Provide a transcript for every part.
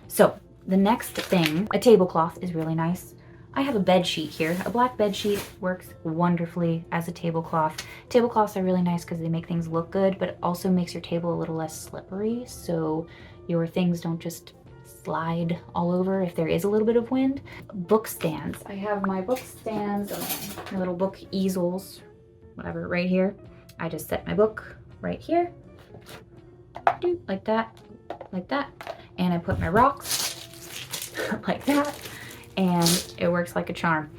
So the next thing, a tablecloth is really nice. I have a bed sheet here. A black bed sheet works wonderfully as a tablecloth. Tablecloths are really nice because they make things look good, but it also makes your table a little less slippery, so your things don't just slide all over if there is a little bit of wind. Book stands. I have my book stands, my little book easels, whatever, right here. I just set my book right here, like that, and I put my rocks like that, and it works like a charm.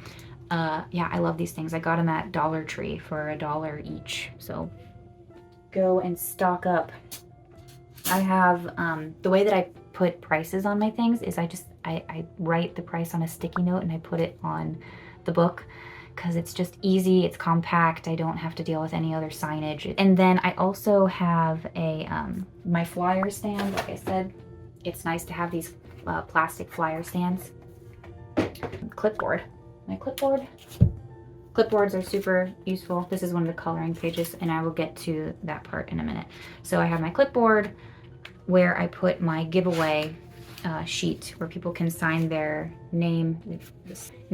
Yeah, I love these things. I got them at Dollar Tree for $1 each, so go and stock up. I have, the way that I put prices on my things is I write the price on a sticky note and I put it on the book because it's just easy, it's compact, I don't have to deal with any other signage. And then I also have a, my flyer stand, like I said, it's nice to have these plastic flyer stands. Clipboard. My clipboard. Clipboards are super useful. This is one of the coloring pages, and I will get to that part in a minute. So I have my clipboard where I put my giveaway sheet where people can sign their name,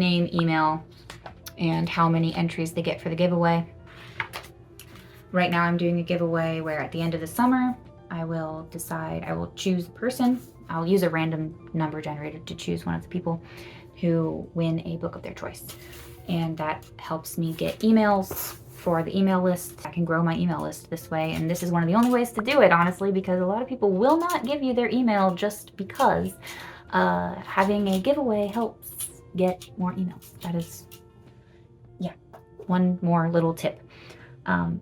email, and how many entries they get for the giveaway. Right now I'm doing a giveaway where at the end of the summer, I will choose a person. I'll use a random number generator to choose one of the people who win a book of their choice. And that helps me get emails for the email list. I can grow my email list this way, and this is one of the only ways to do it, honestly, because a lot of people will not give you their email just because. Having a giveaway helps get more emails. That is, yeah, one more little tip. And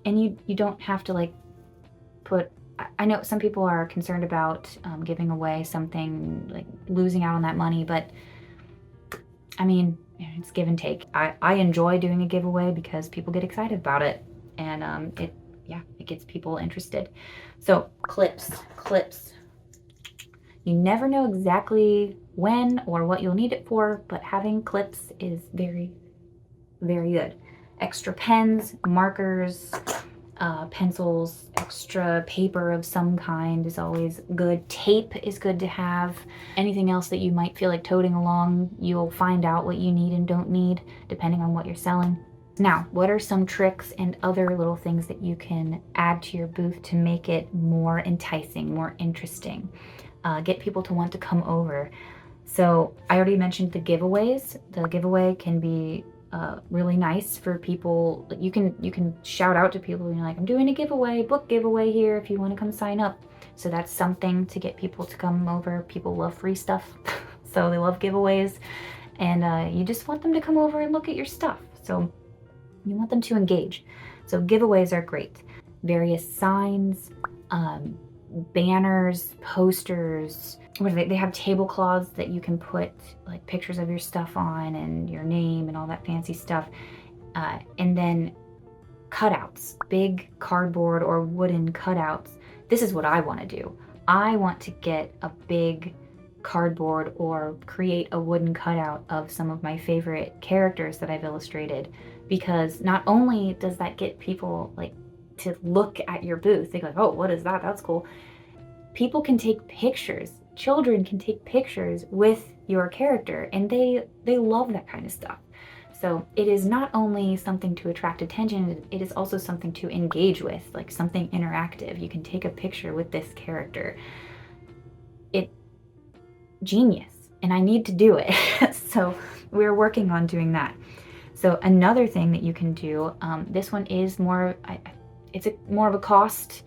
you don't have to like put, I know some people are concerned about giving away something, like losing out on that money, but I mean, it's give and take. I enjoy doing a giveaway because people get excited about it, and it gets people interested. So clips. You never know exactly when or what you'll need it for, but having clips is very, very good. Extra pens, markers, pencils, extra paper of some kind is always good. Tape is good to have. Anything else that you might feel like toting along, you'll find out what you need and don't need depending on what you're selling. Now, what are some tricks and other little things that you can add to your booth to make it more enticing, more interesting? Get people to want to come over. So I already mentioned the giveaways. The giveaway can be really nice for people. You can shout out to people, like, I'm doing a giveaway, book giveaway here if you want to come sign up. So that's something to get people to come over. People love free stuff, so they love giveaways, and you just want them to come over and look at your stuff. So you want them to engage. So giveaways are great. Various signs, banners, posters. What are they? They have tablecloths that you can put like pictures of your stuff on and your name and all that fancy stuff. And then cutouts, big cardboard or wooden cutouts. This is what I want to do. I want to get a big cardboard or create a wooden cutout of some of my favorite characters that I've illustrated, because not only does that get people like to look at your booth, they go, oh, what is that? That's cool. People can take pictures. Children can take pictures with your character, and they love that kind of stuff. So it is not only something to attract attention, it is also something to engage with, like something interactive. You can take a picture with this character. Genius, and I need to do it. So we're working on doing that. So another thing that you can do, this one is more, it's more of a cost.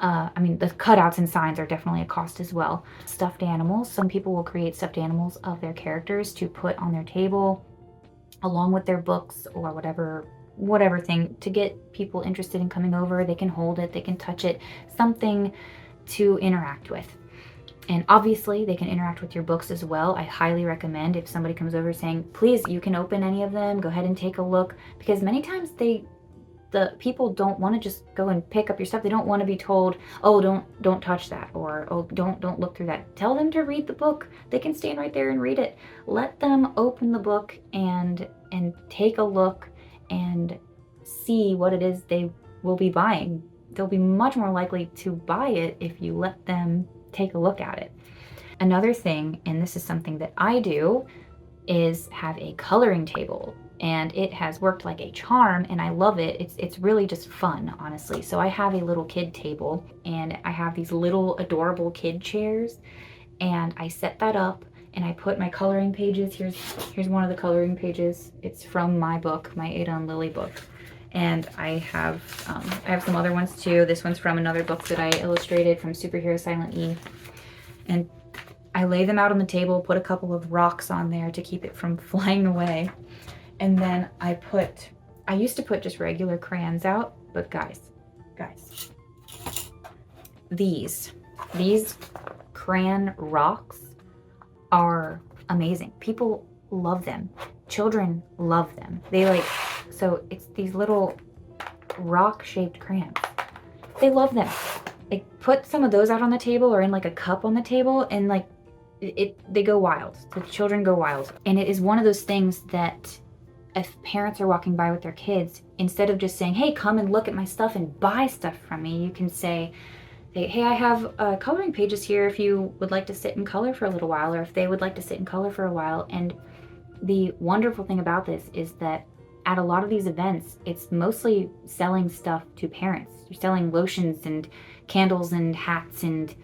I mean, the cutouts and signs are definitely a cost as well. Stuffed animals. Some people will create stuffed animals of their characters to put on their table along with their books or whatever thing to get people interested in coming over. They can hold it, they can touch it, something to interact with. And obviously they can interact with your books as well. I highly recommend if somebody comes over saying, please, you can open any of them, go ahead and take a look, because many times the people don't want to just go and pick up your stuff. They don't want to be told, oh, don't touch that, or oh, don't look through that. Tell them to read the book. They can stand right there and read it. Let them open the book and take a look and see what it is they will be buying. They'll be much more likely to buy it if you let them take a look at it. Another thing, and this is something that I do, is have a coloring table, and it has worked like a charm, and I love it. It's really just fun, honestly. So I have a little kid table, and I have these little adorable kid chairs, and I set that up, and I put my coloring pages. Here's one of the coloring pages. It's from my book, my Ada and Lily book. And I have some other ones too. This one's from another book that I illustrated, from Superhero Silent E. And I lay them out on the table, put a couple of rocks on there to keep it from flying away. And then I used to put just regular crayons out, but guys, these crayon rocks are amazing. People love them. Children love them. So it's these little rock-shaped crayons. They love them. Like, put some of those out on the table or in like a cup on the table, and like they go wild. The children go wild. And it is one of those things that if parents are walking by with their kids, instead of just saying, hey, come and look at my stuff and buy stuff from me, you can say, hey, I have coloring pages here if you would like to sit and color for a little while, or if they would like to sit and color for a while. And the wonderful thing about this is that at a lot of these events, it's mostly selling stuff to parents. You're selling lotions and candles and hats and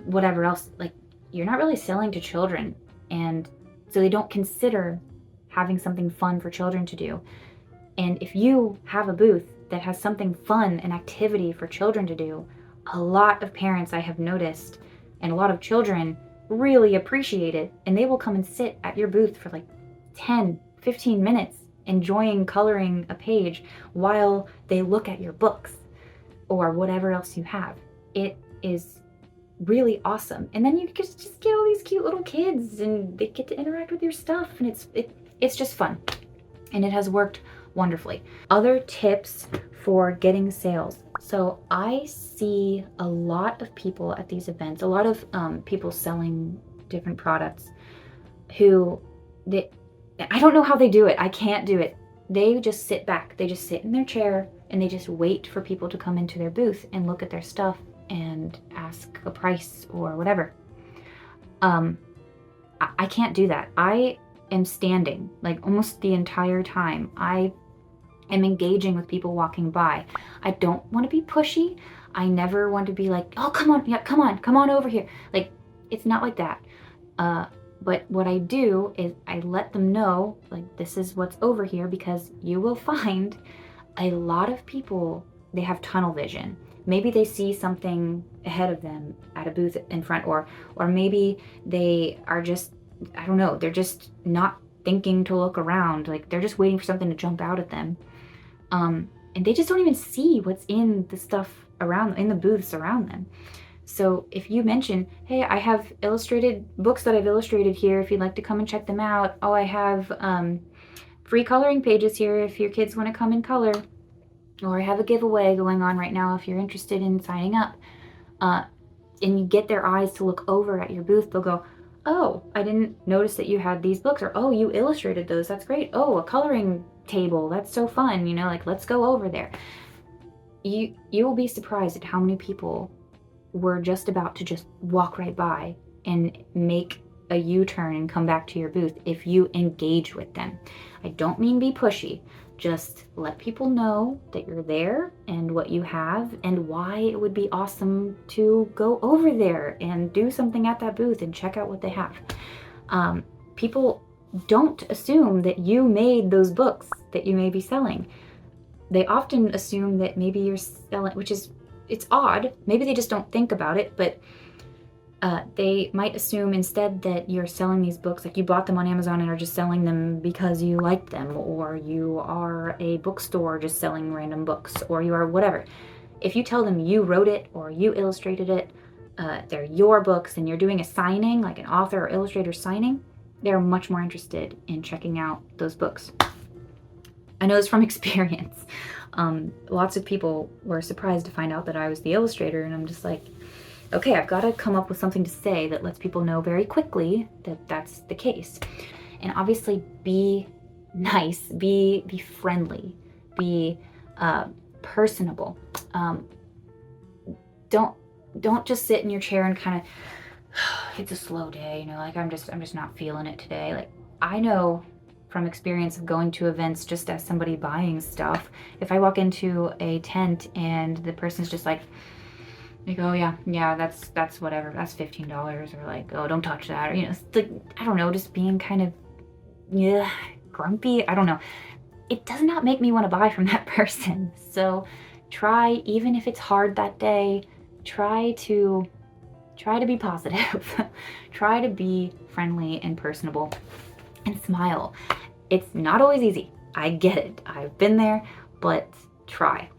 whatever else. Like, you're not really selling to children, and so they don't consider having something fun for children to do. And if you have a booth that has something fun, an activity for children to do, a lot of parents, I have noticed, and a lot of children really appreciate it, and they will come and sit at your booth for like 10, 15 minutes enjoying coloring a page while they look at your books or whatever else you have. It is really awesome. And then you just get all these cute little kids, and they get to interact with your stuff, and it's just fun. And it has worked wonderfully. Other tips for getting sales. So I see a lot of people at these events, a lot of people selling different products I don't know how they do it. I can't do it. They just sit back. They just sit in their chair and they just wait for people to come into their booth and look at their stuff and ask a price or whatever. I can't do that. I am standing like almost the entire time. I am engaging with people walking by. I don't want to be pushy. I never want to be like, oh, come on, yeah, come on over here. Like, it's not like that. But what I do is I let them know, like, this is what's over here, because you will find a lot of people, they have tunnel vision. Maybe they see something ahead of them at a booth in front, or maybe they are just, I don't know, they're just not thinking to look around. Like, they're just waiting for something to jump out at them. And they just don't even see what's in the stuff around, in the booths around them. So if you mention, hey, I have illustrated books that I've illustrated here if you'd like to come and check them out. Oh, I have free coloring pages here if your kids want to come and color. Or I have a giveaway going on right now if you're interested in signing up. And you get their eyes to look over at your booth, they'll go, oh, I didn't notice that you had these books. Or, oh, you illustrated those. That's great. Oh, a coloring table. That's so fun. You know, like, let's go over there. You will be surprised at how many people were just about to just walk right by and make a U-turn and come back to your booth if you engage with them. I don't mean be pushy. Just let people know that you're there and what you have and why it would be awesome to go over there and do something at that booth and check out what they have. People don't assume that you made those books that you may be selling. They often assume that maybe you're selling, it's odd. Maybe they just don't think about it, but they might assume instead that you're selling these books, like you bought them on Amazon and are just selling them because you liked them, or you are a bookstore just selling random books, or you are whatever. If you tell them you wrote it or you illustrated it, they're your books, and you're doing a signing, like an author or illustrator signing, they're much more interested in checking out those books. I know this from experience. Lots of people were surprised to find out that I was the illustrator, and I'm just like, okay, I've got to come up with something to say that lets people know very quickly that that's the case. And obviously be nice, be friendly, be personable. Don't just sit in your chair and kind of it's a slow day, you know, like I'm just not feeling it today. Like, I know from experience of going to events, just as somebody buying stuff, if I walk into a tent and the person's just like, oh yeah, that's whatever, that's $15, or like, oh, don't touch that, or, you know, it's like, I don't know, just being kind of, yeah, grumpy, I don't know. It does not make me want to buy from that person. So try, even if it's hard that day, try to be positive. Try to be friendly and personable and smile. It's not always easy. I get it. I've been there, but try.